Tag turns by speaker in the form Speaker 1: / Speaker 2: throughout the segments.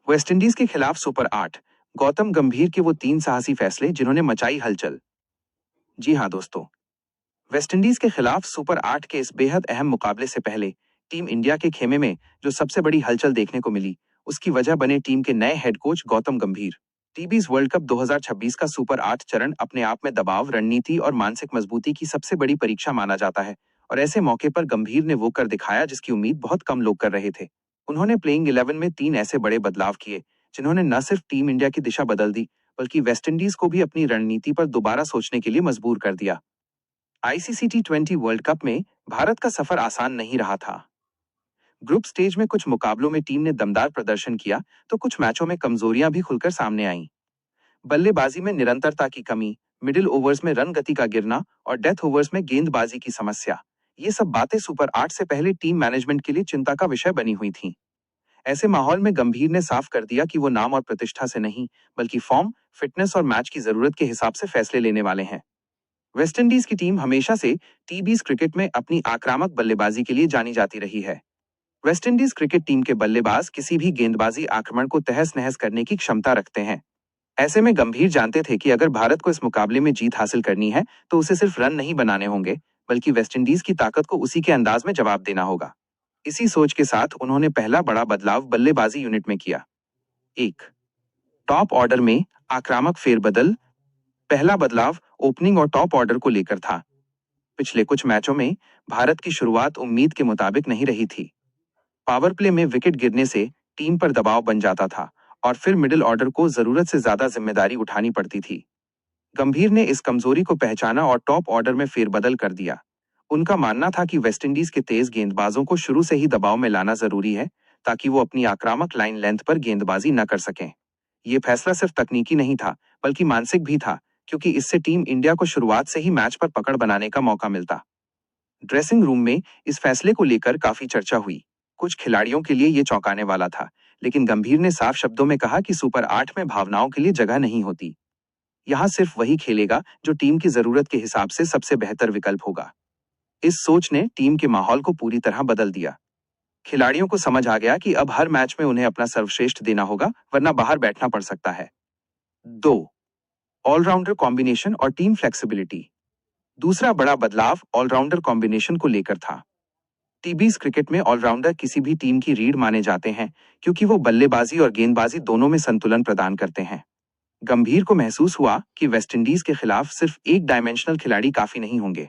Speaker 1: West Indies के खिलाफ super 8, Gautam गंभीर के वो 3 साहसी फैसले जिन्होंने मचाई हलचल। जी हाँ दोस्तों, वेस्टइंडीज के खिलाफ सुपर 8 के इस बेहद अहम मुकाबले से पहले टीम इंडिया के खेमे में जो सबसे बड़ी हलचल देखने को मिली, उसकी वजह बने टीम के नए हेड कोच गौतम गंभीर। टीबीज वर्ल्ड कप 2026 का सुपर 8 चरण अपने आप में दबाव, रणनीति और मानसिक मजबूती की सबसे बड़ी परीक्षा माना जाता है, और ऐसे मौके पर गंभीर ने वो कर दिखाया जिसकी उम्मीद बहुत कम लोग कर रहे थे। उन्होंने प्लेइंग 11 में 3 ऐसे बड़े बदलाव किए जिन्होंने न सिर्फ टीम इंडिया की दिशा बदल दी, बल्कि वेस्टइंडीज को भी अपनी रणनीति पर दोबारा सोचने के लिए मजबूर कर दिया। आईसीसी T20 वर्ल्ड कप में भारत का सफर आसान नहीं रहा था। ग्रुप स्टेज में कुछ मुकाबलों में टीम ने दमदार प्रदर्शन किया, तो कुछ मैचों में कमजोरियां भी खुलकर सामने आईं। बल्लेबाजी में निरंतरता की कमी, मिडिल ओवर्स में रन गति का गिरना और डेथ ओवर्स में गेंदबाजी की समस्या, ये सब बातें सुपर 8 से पहले टीम मैनेजमेंट के लिए चिंता का विषय बनी हुई थीं। ऐसे माहौल में गंभीर ने साफ कर दिया कि वो नाम और प्रतिष्ठा से नहीं, बल्कि फॉर्म, फिटनेस और मैच की जरूरत के हिसाब से फैसले लेने वाले हैं। वेस्टइंडीज की टीम हमेशा से टीबीज क्रिकेट में अपनी आक्रामक बल्लेबाजी के लिए जानी जाती रही है। वेस्टइंडीज क्रिकेट टीम के बल्लेबाज किसी भी गेंदबाजी आक्रमण को तहस नहस करने की क्षमता रखते हैं। ऐसे में गंभीर जानते थे कि अगर भारत को इस मुकाबले में जीत हासिल करनी है, तो उसे सिर्फ रन नहीं बनाने होंगे, बल्कि वेस्टइंडीज की ताकत को उसी के अंदाज में जवाब देना होगा। इसी सोच के साथ उन्होंने पहला बड़ा बदलाव बल्लेबाजी यूनिट में किया। 1. टॉप ऑर्डर में आक्रामक फेरबदल। पहला बदलाव ओपनिंग और टॉप ऑर्डर को लेकर था। पिछले कुछ मैचों में भारत की शुरुआत उम्मीद के मुताबिक नहीं रही थी। पावर प्ले में विकेट गिरने से टीम पर दबाव बन जाता था और फिर मिडिल ऑर्डर को जरूरत से ज्यादा जिम्मेदारी उठानी पड़ती थी। गंभीर ने इस कमजोरी को पहचाना और टॉप ऑर्डर में फेरबदल कर दिया। उनका मानना था कि वेस्टइंडीज के तेज गेंदबाजों को शुरू से ही दबाव में लाना जरूरी है, ताकि वो अपनी आक्रामक लाइन लेंथ पर गेंदबाजी न कर सकें। ये फैसला सिर्फ तकनीकी नहीं था, बल्कि मानसिक भी था, क्योंकि इससे टीम इंडिया को शुरुआत से ही मैच पर पकड़ बनाने का मौका मिलता। ड्रेसिंग रूम में इस फैसले को लेकर काफी चर्चा हुई। कुछ खिलाड़ियों के लिए ये चौंकाने वाला था, लेकिन गंभीर ने साफ शब्दों में कहा कि सुपर 8 में भावनाओं के लिए जगह नहीं होती। यहाँ सिर्फ वही खेलेगा जो टीम की जरूरत के हिसाब से सबसे बेहतर विकल्प होगा। इस सोच ने टीम के माहौल को पूरी तरह बदल दिया। खिलाड़ियों को समझ आ गया कि अब हर मैच में उन्हें अपना सर्वश्रेष्ठ देना होगा, वरना बाहर बैठना पड़ सकता है। 2. ऑलराउंडर कॉम्बिनेशन और टीम फ्लेक्सिबिलिटी। दूसरा बड़ा बदलाव ऑलराउंडर कॉम्बिनेशन को लेकर था। टीबीज क्रिकेट में ऑलराउंडर किसी भी टीम की रीढ़ माने जाते हैं, क्योंकि वो बल्लेबाजी और गेंदबाजी दोनों में संतुलन प्रदान करते हैं। गंभीर को महसूस हुआ कि वेस्टइंडीज के खिलाफ सिर्फ एक डायमेंशनल खिलाड़ी काफी नहीं होंगे।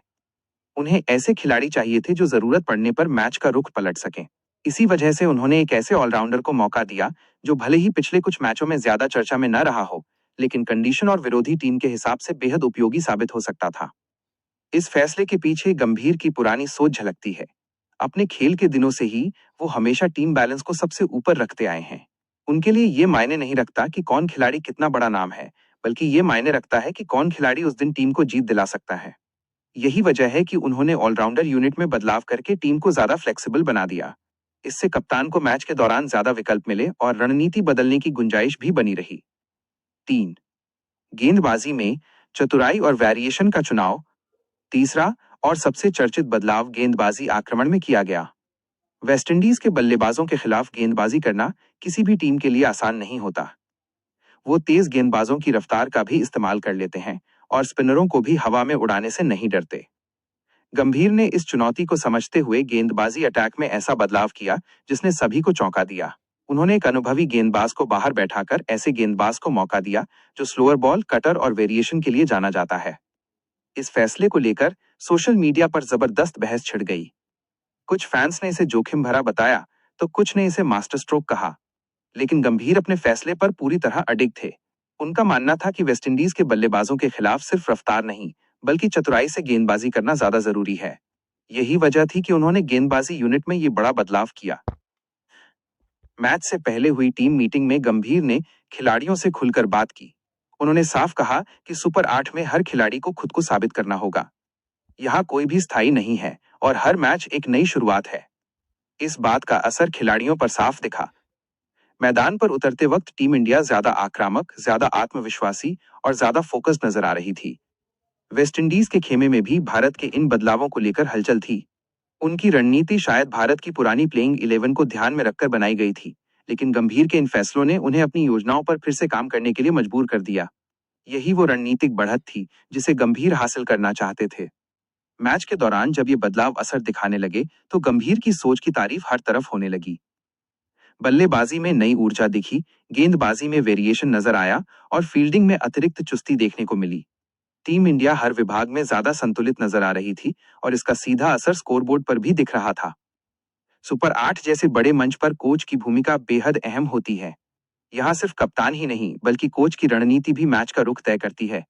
Speaker 1: उन्हें ऐसे खिलाड़ी चाहिए थे जो जरूरत पड़ने पर मैच का रुख पलट सकें। इसी वजह से उन्होंने एक ऐसे ऑलराउंडर को मौका दिया जो भले ही पिछले कुछ मैचों में ज्यादा चर्चा में न रहा हो, लेकिन कंडीशन और विरोधी टीम के हिसाब से बेहद उपयोगी साबित हो सकता था। इस फैसले के पीछे गंभीर की पुरानी सोच झलकती है। अपने खेल के दिनों से ही वो हमेशा टीम बैलेंस को सबसे ऊपर रखते आए हैं। उनके लिए ये मायने नहीं रखता कि कौन खिलाड़ी कितना बड़ा नाम है, बल्कि ये मायने रखता है कि कौन खिलाड़ी उस दिन टीम को जीत दिला सकता है। यही वजह है कि उन्होंने ऑलराउंडर यूनिट में बदलाव करके टीम को ज्यादा फ्लेक्सिबल बना दिया। इससे कप्तान को मैच के दौरान ज्यादा विकल्प मिले और रणनीति बदलने की गुंजाइश भी बनी रही। 3. गेंदबाजी में चतुराई और वेरिएशन का चुनाव। तीसरा और सबसे चर्चित बदलाव गेंदबाजी आक्रमण में किया गया। वेस्टइंडीज के बल्लेबाजों के खिलाफ गेंदबाजी करना किसी भी टीम के लिए आसान नहीं होता। वो तेज गेंदबाजों की रफ्तार का भी इस्तेमाल कर लेते हैं और स्पिनरों को भी हवा में उड़ाने से नहीं डरते। गंभीर ने इस चुनौती को समझते हुए गेंदबाजी अटैक में ऐसा बदलाव किया जिसने सभी को चौंका दिया। उन्होंने एक अनुभवी गेंदबाज को बाहर बैठाकर ऐसे गेंदबाज को मौका दिया जो स्लोअर बॉल, कटर और वेरिएशन के लिए जाना जाता है। इस फैसले को लेकर सोशल मीडिया पर जबरदस्त बहस छिड़ गई। कुछ फैंस ने इसे जोखिम भरा बताया, तो कुछ ने इसे मास्टर स्ट्रोक कहा, लेकिन गंभीर अपने फैसले पर पूरी तरह अडिग थे। उनका मानना था कि वेस्टइंडीज के बल्लेबाजों के खिलाफ सिर्फ रफ्तार नहीं, बल्कि चतुराई से गेंदबाजी करना ज्यादा जरूरी है। यही वजह थी कि उन्होंने गेंदबाजी यूनिट में ये बड़ा बदलाव किया। मैच से पहले हुई टीम मीटिंग में गंभीर ने खिलाड़ियों से खुलकर बात की। उन्होंने साफ कहा कि सुपर 8 में हर खिलाड़ी को खुद को साबित करना होगा। यहाँ कोई भी स्थायी नहीं है और हर मैच एक नई शुरुआत है। इस बात का असर खिलाड़ियों पर साफ दिखा। मैदान पर उतरते वक्त टीम इंडिया ज्यादा आक्रामक, ज्यादा आत्मविश्वासी और ज्यादा फोकस्ड नजर आ रही थी। वेस्टइंडीज के खेमे में भी भारत के इन बदलावों को लेकर हलचल थी। उनकी रणनीति शायद भारत की पुरानी प्लेइंग 11 को ध्यान में रखकर बनाई गई थी, लेकिन गंभीर के इन फैसलों ने उन्हें अपनी योजनाओं पर फिर से काम करने के लिए मजबूर कर दिया। यही वो रणनीतिक बढ़त थी जिसे गंभीर हासिल करना चाहते थे। मैच के दौरान जब ये बदलाव असर दिखाने लगे, तो गंभीर की सोच की तारीफ हर तरफ होने लगी। बल्लेबाजी में नई ऊर्जा दिखी, गेंदबाजी में वेरिएशन नजर आया और फील्डिंग में अतिरिक्त चुस्ती देखने को मिली। टीम इंडिया हर विभाग में ज्यादा संतुलित नजर आ रही थी और इसका सीधा असर स्कोरबोर्ड पर भी दिख रहा था। सुपर 8 जैसे बड़े मंच पर कोच की भूमिका बेहद अहम होती है। यहाँ सिर्फ कप्तान ही नहीं, बल्कि कोच की रणनीति भी मैच का रुख तय करती है।